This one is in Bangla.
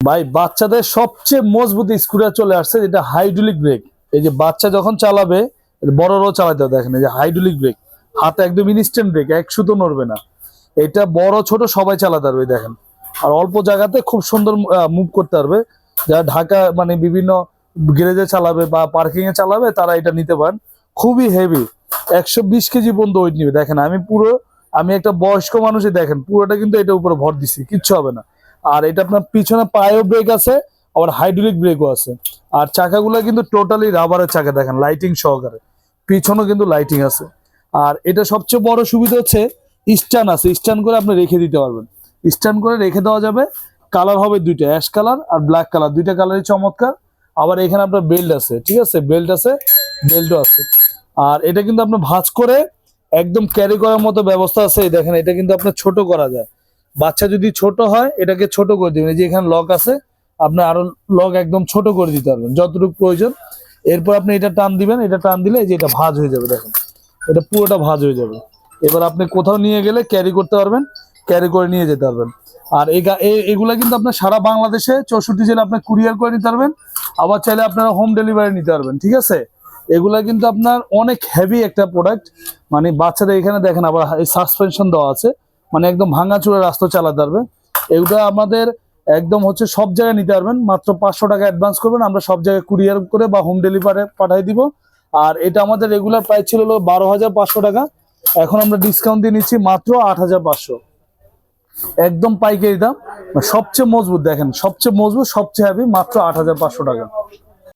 ভাই বাচ্চাদের সবচেয়ে মজবুত স্কুটার চলে আসছে, যেটা হাইড্রোলিক ব্রেক। এই যে বাচ্চা যখন চালাবে, বড়রাও চালাতে হবে। দেখেন এই যে হাইড্রোলিক ব্রেক, হাতে একদম ইনস্ট্যান্ট ব্রেক, এক সুতো নড়বে না। এটা বড় ছোট সবাই চালাতে পারবে দেখেন। আর অল্প জায়গাতে খুব সুন্দর মুভ করতে পারবে। যারা ঢাকা মানে বিভিন্ন গ্যারেজে চালাবে বা পার্কিং এ চালাবে তারা এটা নিতে পারেন। খুবই হেভি, 120 কেজি পর্যন্ত ওয়েট নিবে। দেখেন আমি একটা বয়স্ক মানুষই, দেখেন পুরোটা কিন্তু এটার উপরে ভর দিচ্ছি, কিচ্ছু হবে না। আর এটা আপনার পিছনে পায়েও ব্রেক আছে, আবার হাইড্রোলিক ব্রেকও আছে। আর চাকাগুলো কিন্তু টোটালি রাবারের চাকা, দেখেন লাইটিং সহকারে, পিছনেও কিন্তু লাইটিং আছে। আর এটা সবচেয়ে বড় সুবিধা হচ্ছে স্ট্যান্ড আছে, স্ট্যান্ড করে আপনি রেখে দিতে পারবেন। স্ট্যান্ড করে রেখে দেওয়া যাবে। কালার হবে দুইটা, অ্যাশ কালার আর ব্ল্যাক কালার, দুইটা কালারই চমৎকার। আবার এখানে আপনার বেল্ট আছে, ঠিক আছে, বেল্ট আছে, বেল্টও আছে। আর এটা কিন্তু আপনার ভাঁজ করে একদম ক্যারি করার মতো ব্যবস্থা আছে। দেখেন এটা কিন্তু আপনার ছোট করা যায়। বাচ্চা যদি ছোট হয় এটাকে ছোট করে দিবেন, এই যে এখানে লক আছে, আপনি আরো লক একদম ছোট করে দিতে পারবেন যতটুকু প্রয়োজন। এরপর আপনি এটা টান দিবেন, এটা টান দিলে এই যে এটা ভাঁজ হয়ে যাবে। দেখেন এটা পুরোটা ভাঁজ হয়ে যাবে। এবার আপনি কোথাও নিয়ে গেলে ক্যারি করতে পারবেন, ক্যারি করে নিয়ে যেতে পারবেন। আর এগুলা কিন্তু আপনার সারা বাংলাদেশে 64 জেলা আপনি কুরিয়ার করে নিতে পারবেন। আবার চাইলে আপনারা হোম ডেলিভারি নিতে পারবেন, ঠিক আছে। এগুলা কিন্তু আপনার অনেক হেভি একটা প্রোডাক্ট। মানে বাচ্চাদের এখানে দেখেন আবার সাসপেনশন দেওয়া আছে, মানে একদম ভাঙাচোরা রাস্তা চালাতে পারবে। এগুলো আমাদের একদম হচ্ছে সব জায়গায় নিতে পারবেন। মাত্র 500 টাকা অ্যাডভান্স করবেন, আমরা সব জায়গায় কুরিয়ার করে বা হোম ডেলিভারি পাঠিয়ে দিব। আর এটা আমাদের রেগুলার প্রাইস ছিল 12,500 টাকা, এখন আমরা ডিসকাউন্ট দিয়ে নিচ্ছি মাত্র 8,500। একদম পাইকারি দাম, সবচেয়ে মজবুত, দেখেন সবচেয়ে মজবুত সবচেয়ে হেভি, মাত্র 8,500 টাকা।